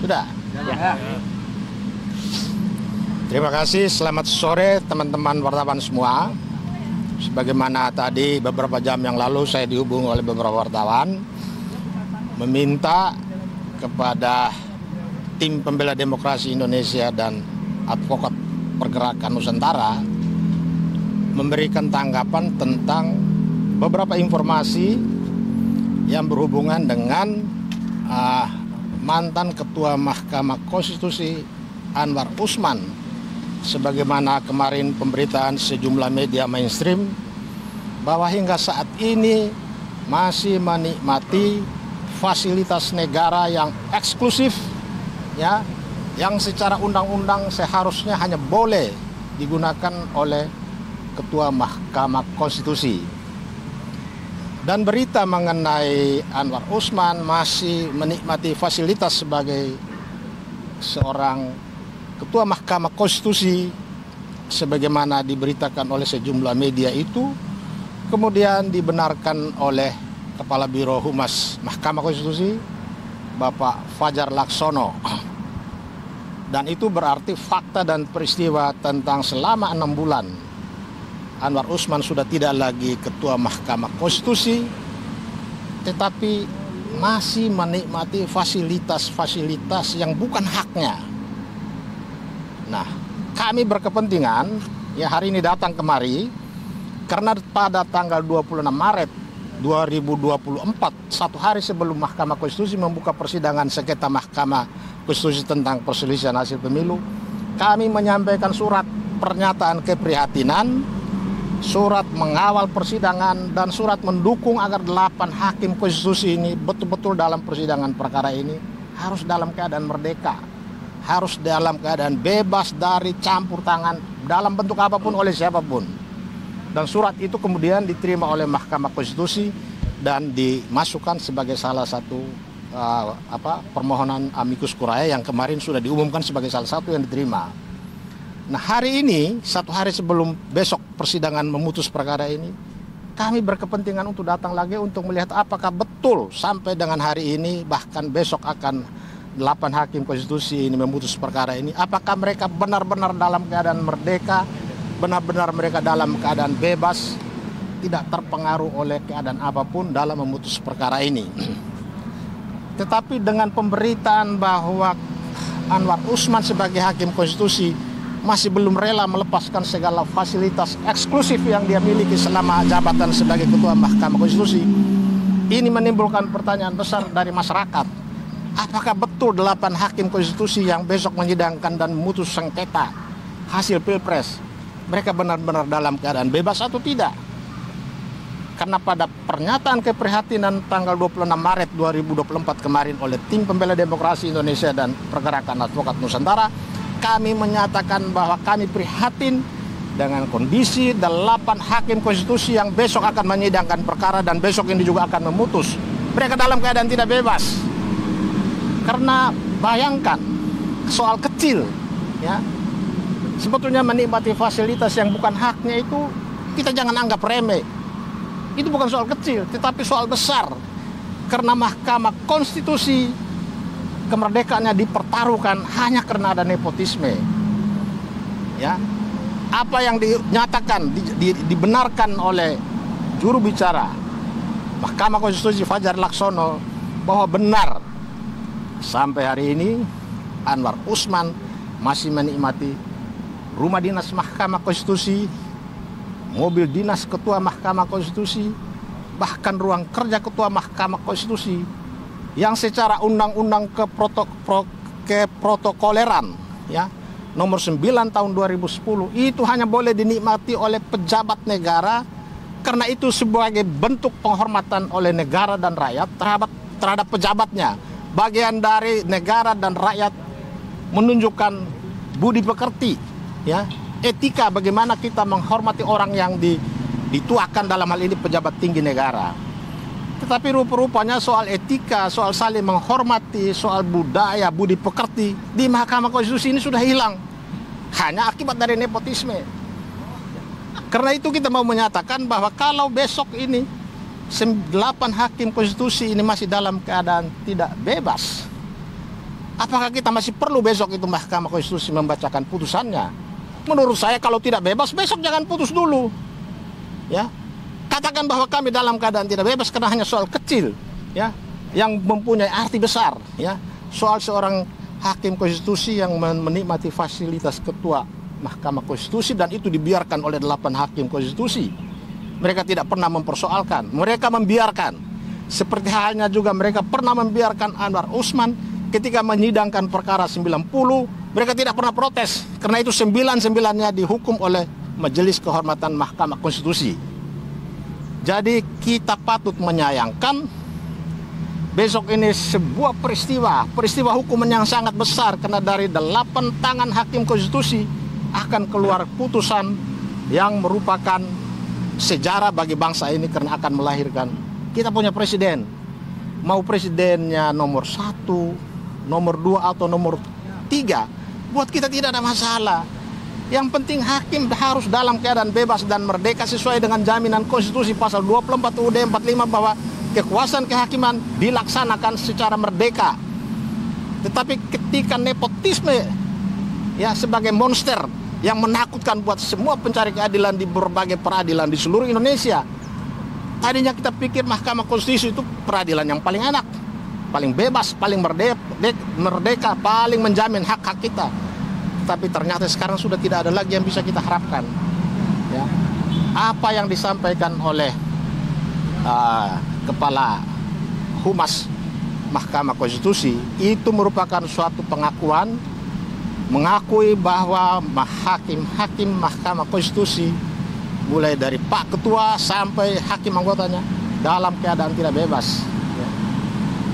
Sudah? Ya. Terima kasih, selamat sore teman-teman wartawan semua. Sebagaimana tadi beberapa jam yang lalu saya dihubungi oleh beberapa wartawan meminta kepada tim pembela demokrasi Indonesia dan advokat pergerakan Nusantara memberikan tanggapan tentang beberapa informasi yang berhubungan dengan mantan Ketua Mahkamah Konstitusi Anwar Usman, sebagaimana kemarin pemberitaan sejumlah media mainstream bahwa hingga saat ini masih menikmati fasilitas negara yang eksklusif, ya, yang secara undang-undang seharusnya hanya boleh digunakan oleh Ketua Mahkamah Konstitusi. Dan berita mengenai Anwar Usman masih menikmati fasilitas sebagai seorang Ketua Mahkamah Konstitusi sebagaimana diberitakan oleh sejumlah media itu kemudian dibenarkan oleh Kepala Biro Humas Mahkamah Konstitusi Bapak Fajar Laksono. Dan itu berarti fakta dan peristiwa tentang selama 6 bulan Anwar Usman sudah tidak lagi Ketua Mahkamah Konstitusi, tetapi masih menikmati fasilitas-fasilitas yang bukan haknya. Nah, kami berkepentingan, ya hari ini datang kemari, karena pada tanggal 26 Maret 2024, satu hari sebelum Mahkamah Konstitusi membuka persidangan sengketa Mahkamah Konstitusi tentang perselisihan hasil pemilu, kami menyampaikan surat pernyataan keprihatinan, surat mengawal persidangan, dan surat mendukung agar 8 hakim konstitusi ini betul-betul dalam persidangan perkara ini harus dalam keadaan merdeka, harus dalam keadaan bebas dari campur tangan dalam bentuk apapun oleh siapapun. Dan surat itu kemudian diterima oleh Mahkamah Konstitusi dan dimasukkan sebagai salah satu permohonan amicus curiae yang kemarin sudah diumumkan sebagai salah satu yang diterima. Nah, hari ini, satu hari sebelum besok persidangan memutus perkara ini, kami berkepentingan untuk datang lagi untuk melihat apakah betul sampai dengan hari ini, bahkan besok akan 8 hakim konstitusi ini memutus perkara ini, apakah mereka benar-benar dalam keadaan merdeka, benar-benar mereka dalam keadaan bebas, tidak terpengaruh oleh keadaan apapun dalam memutus perkara ini. Tetapi dengan pemberitaan bahwa Anwar Usman sebagai hakim konstitusi masih belum rela melepaskan segala fasilitas eksklusif yang dia miliki selama jabatan sebagai Ketua Mahkamah Konstitusi, ini menimbulkan pertanyaan besar dari masyarakat. Apakah betul 8 hakim konstitusi yang besok menyidangkan dan memutus sengketa hasil Pilpres, mereka benar-benar dalam keadaan bebas atau tidak? Karena pada pernyataan keprihatinan tanggal 26 Maret 2024 kemarin oleh tim pembela demokrasi Indonesia dan pergerakan advokat Nusantara, kami menyatakan bahwa kami prihatin dengan kondisi 8 hakim konstitusi yang besok akan menyidangkan perkara dan besok ini juga akan memutus. Mereka dalam keadaan tidak bebas. Karena bayangkan, soal kecil, ya, sebetulnya menikmati fasilitas yang bukan haknya itu kita jangan anggap remeh. Itu bukan soal kecil, tetapi soal besar. Karena Mahkamah Konstitusi kemerdekaannya dipertaruhkan hanya karena ada nepotisme. Ya, apa yang dinyatakan, dibenarkan oleh juru bicara Mahkamah Konstitusi Fajar Laksono bahwa benar sampai hari ini Anwar Usman masih menikmati rumah dinas Mahkamah Konstitusi, mobil dinas Ketua Mahkamah Konstitusi, bahkan ruang kerja Ketua Mahkamah Konstitusi yang secara undang-undang keprotokoleran, ya, nomor 9 tahun 2010 itu hanya boleh dinikmati oleh pejabat negara karena itu sebagai bentuk penghormatan oleh negara dan rakyat terhadap pejabatnya. Bagian dari negara dan rakyat menunjukkan budi pekerti, ya, etika bagaimana kita menghormati orang yang dituakan, dalam hal ini pejabat tinggi negara. Tetapi rupa-rupanya soal etika, soal saling menghormati, soal budaya, budi pekerti di Mahkamah Konstitusi ini sudah hilang. Hanya akibat dari nepotisme. Karena itu kita mau menyatakan bahwa kalau besok ini 8 hakim konstitusi ini masih dalam keadaan tidak bebas, Apakah kita masih perlu besok itu Mahkamah Konstitusi membacakan putusannya? Menurut saya kalau tidak bebas, besok jangan putus dulu. Ya, katakan bahwa kami dalam keadaan tidak bebas karena hanya soal kecil, ya, yang mempunyai arti besar, ya, soal seorang hakim konstitusi yang menikmati fasilitas ketua Mahkamah Konstitusi dan itu dibiarkan oleh 8 hakim konstitusi. Mereka tidak pernah mempersoalkan, mereka membiarkan. Seperti halnya juga mereka pernah membiarkan Anwar Usman ketika menyidangkan perkara 90, mereka tidak pernah protes karena itu 9-9-nya dihukum oleh Majelis Kehormatan Mahkamah Konstitusi. Jadi kita patut menyayangkan besok ini sebuah peristiwa hukuman yang sangat besar karena dari 8 tangan hakim konstitusi akan keluar putusan yang merupakan sejarah bagi bangsa ini karena akan melahirkan kita punya presiden. Mau presidennya nomor 1, nomor 2 atau nomor 3, buat kita tidak ada masalah. Yang penting hakim harus dalam keadaan bebas dan merdeka sesuai dengan jaminan konstitusi pasal 24 UUD 45 bahwa kekuasaan kehakiman dilaksanakan secara merdeka. Tetapi ketika nepotisme, ya, sebagai monster yang menakutkan buat semua pencari keadilan di berbagai peradilan di seluruh Indonesia, tadinya kita pikir Mahkamah Konstitusi itu peradilan yang paling enak, paling bebas, paling merdeka, paling menjamin hak-hak kita. Tapi ternyata sekarang sudah tidak ada lagi yang bisa kita harapkan. Ya. Apa yang disampaikan oleh Kepala Humas Mahkamah Konstitusi itu merupakan suatu pengakuan, mengakui bahwa hakim-hakim Mahkamah Konstitusi mulai dari Pak Ketua sampai hakim anggotanya dalam keadaan tidak bebas. Ya.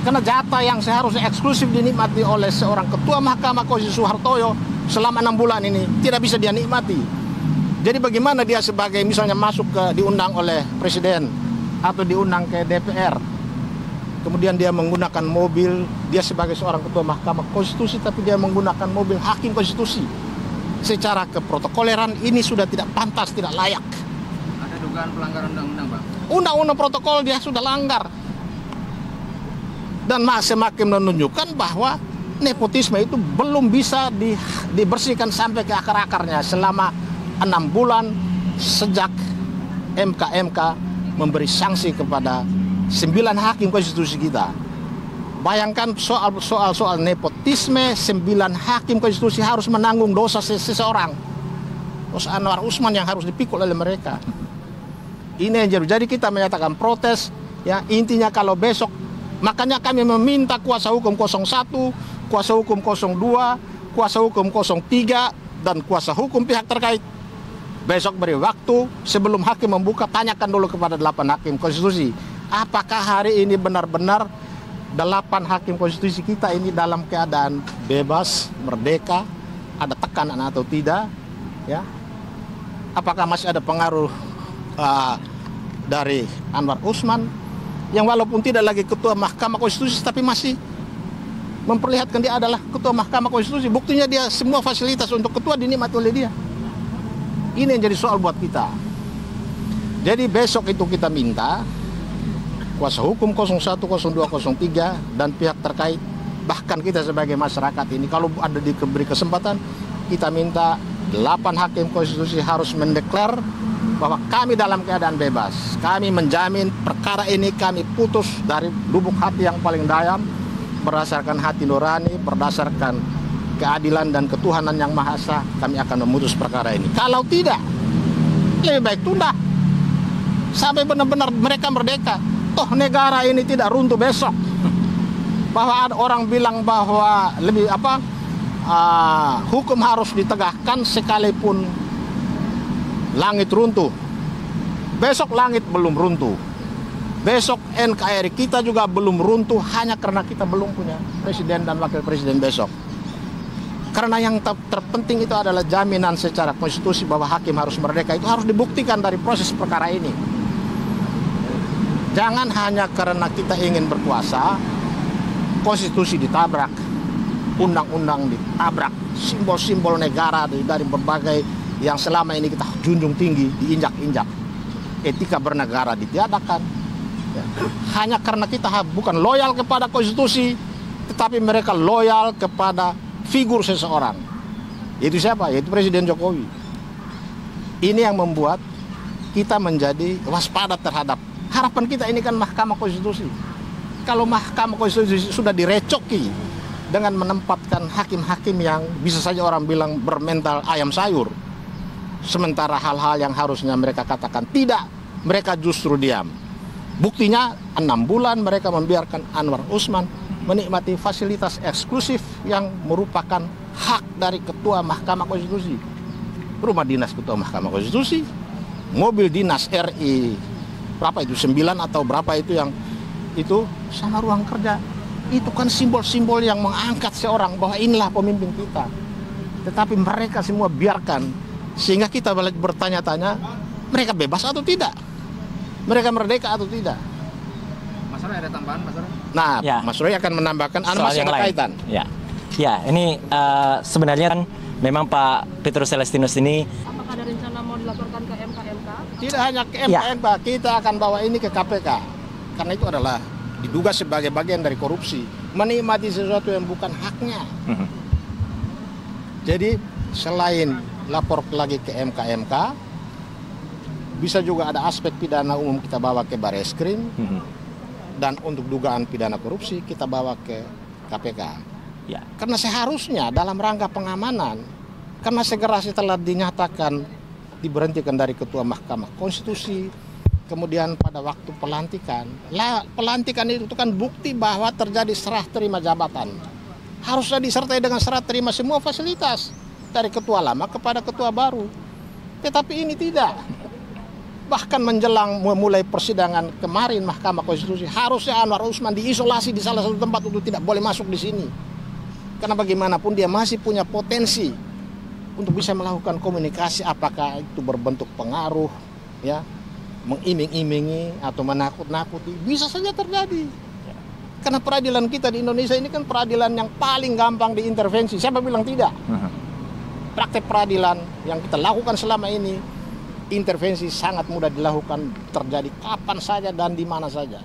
Karena jatah yang seharusnya eksklusif dinikmati oleh seorang Ketua Mahkamah Konstitusi Soehartoyo selama 6 bulan ini tidak bisa dia nikmati. Jadi bagaimana dia sebagai misalnya masuk diundang oleh Presiden atau diundang ke DPR, kemudian dia menggunakan mobil, dia sebagai seorang Ketua Mahkamah Konstitusi tapi dia menggunakan mobil hakim konstitusi. Secara keprotokoleran ini sudah tidak pantas, tidak layak. Ada dugaan pelanggaran undang-undang, Pak? Undang-undang protokol dia sudah langgar. Dan semakin menunjukkan bahwa nepotisme itu belum bisa dibersihkan sampai ke akar-akarnya selama 6 bulan sejak MK memberi sanksi kepada 9 hakim konstitusi kita. Bayangkan soal nepotisme, 9 hakim konstitusi harus menanggung dosa seseorang. Dosa Anwar Usman yang harus dipikul oleh mereka. Ini yang jadi kita menyatakan protes, ya, intinya kalau besok, makanya kami meminta kuasa hukum 01, kuasa hukum 02, kuasa hukum 03, dan kuasa hukum pihak terkait. Besok beri waktu sebelum hakim membuka, tanyakan dulu kepada 8 hakim konstitusi. Apakah hari ini benar-benar 8 hakim konstitusi kita ini dalam keadaan bebas, merdeka, ada tekanan atau tidak? Ya. Apakah masih ada pengaruh dari Anwar Usman yang walaupun tidak lagi Ketua Mahkamah Konstitusi tapi masih memperlihatkan dia adalah Ketua Mahkamah Konstitusi. Buktinya dia semua fasilitas untuk ketua dinikmati oleh dia. Ini yang jadi soal buat kita. Jadi besok itu kita minta kuasa hukum 01, 02, 03 dan pihak terkait, bahkan kita sebagai masyarakat ini kalau ada diberi kesempatan, kita minta 8 hakim konstitusi harus mendeklar bahwa kami dalam keadaan bebas. Kami menjamin perkara ini kami putus dari lubuk hati yang paling dalam, berdasarkan hati nurani, berdasarkan keadilan dan ketuhanan yang Maha Esa, kami akan memutus perkara ini. Kalau tidak, lebih baik tunda sampai benar-benar mereka merdeka. Toh negara ini tidak runtuh besok. Bahwa ada orang bilang bahwa hukum harus ditegakkan sekalipun langit runtuh. Besok langit belum runtuh. Besok NKRI kita juga belum runtuh hanya karena kita belum punya presiden dan wakil presiden besok. Karena yang terpenting itu adalah jaminan secara konstitusi bahwa hakim harus merdeka, itu harus dibuktikan dari proses perkara ini. Jangan hanya karena kita ingin berkuasa, konstitusi ditabrak, undang-undang ditabrak, simbol-simbol negara dari berbagai yang selama ini kita junjung tinggi diinjak-injak. Etika bernegara ditiadakan. Ya. Hanya karena kita bukan loyal kepada konstitusi, tetapi mereka loyal kepada figur seseorang. Itu siapa? Yaitu Presiden Jokowi. Ini yang membuat kita menjadi waspada terhadap harapan kita ini kan Mahkamah Konstitusi. Kalau Mahkamah Konstitusi sudah direcoki dengan menempatkan hakim-hakim yang bisa saja orang bilang bermental ayam sayur, sementara hal-hal yang harusnya mereka katakan tidak, mereka justru diam. Buktinya 6 bulan mereka membiarkan Anwar Usman menikmati fasilitas eksklusif yang merupakan hak dari Ketua Mahkamah Konstitusi. Rumah dinas Ketua Mahkamah Konstitusi, mobil dinas RI, berapa itu, 9 atau berapa itu yang itu, sama ruang kerja. Itu kan simbol-simbol yang mengangkat seorang bahwa inilah pemimpin kita. Tetapi mereka semua biarkan, sehingga kita balik bertanya-tanya, mereka bebas atau tidak? Mereka merdeka atau tidak? Mas Roy ada tambahan, Mas Roy? Nah, Ya. Mas Roy akan menambahkan, Soal masih yang ada lain. kaitan. Ya, ini sebenarnya kan memang Pak Petrus Celestinus ini Apakah ada rencana mau dilaporkan ke MK? Tidak hanya ke MK, kita akan bawa ini ke KPK. Karena itu adalah diduga sebagai bagian dari korupsi, menikmati sesuatu yang bukan haknya. Jadi selain lapor lagi ke MK, bisa juga ada aspek pidana umum kita bawa ke Bareskrim, dan untuk dugaan pidana korupsi kita bawa ke KPK. ya, Karena seharusnya dalam rangka pengamanan, karena segera setelah dinyatakan diberhentikan dari Ketua Mahkamah Konstitusi, kemudian pada waktu pelantikan, pelantikan itu kan bukti bahwa terjadi serah terima jabatan. Harusnya disertai dengan serah terima semua fasilitas dari ketua lama kepada ketua baru. Tetapi ini tidak. Bahkan menjelang memulai persidangan kemarin Mahkamah Konstitusi, harusnya Anwar Usman diisolasi di salah satu tempat untuk tidak boleh masuk di sini. Karena bagaimanapun dia masih punya potensi untuk bisa melakukan komunikasi, apakah itu berbentuk pengaruh, ya, mengiming-imingi atau menakut-nakuti, bisa saja terjadi. Karena peradilan kita di Indonesia ini kan peradilan yang paling gampang diintervensi. Siapa bilang tidak? Praktek peradilan yang kita lakukan selama ini, intervensi sangat mudah dilakukan, terjadi kapan saja dan di mana saja.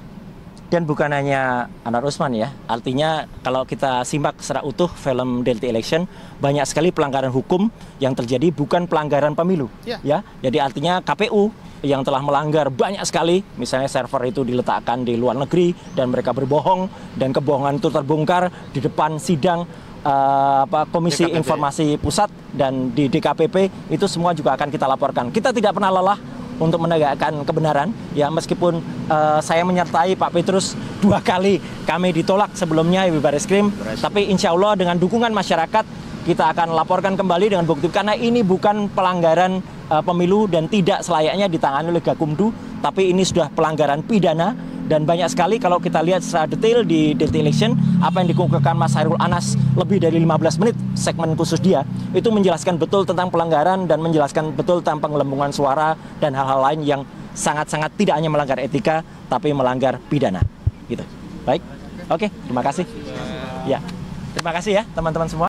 dan bukan hanya Anwar Usman ya, artinya kalau kita simak secara utuh film Delta Election, banyak sekali pelanggaran hukum yang terjadi, bukan pelanggaran pemilu. Ya, jadi artinya KPU yang telah melanggar banyak sekali, misalnya server itu diletakkan di luar negeri dan mereka berbohong, dan kebohongan itu terbongkar di depan sidang Komisi DKPP. Informasi Pusat dan di DKPP, itu semua juga akan kita laporkan. Kita tidak pernah lelah untuk menegakkan kebenaran, ya, meskipun saya menyertai Pak Petrus 2 kali, kami ditolak sebelumnya di Bareskrim, tapi insya Allah dengan dukungan masyarakat kita akan laporkan kembali dengan bukti, karena ini bukan pelanggaran pemilu dan tidak selayaknya ditangani oleh Gakumdu, tapi ini sudah pelanggaran pidana. Dan banyak sekali kalau kita lihat secara detail di Delta Election, apa yang dikemukakan Mas Hairul Anas lebih dari 15 menit segmen khusus dia, itu menjelaskan betul tentang pelanggaran dan menjelaskan betul tentang penggelembungan suara dan hal-hal lain yang sangat-sangat tidak hanya melanggar etika, tapi melanggar pidana. Gitu. Baik, oke, terima kasih. Ya, terima kasih ya teman-teman semua.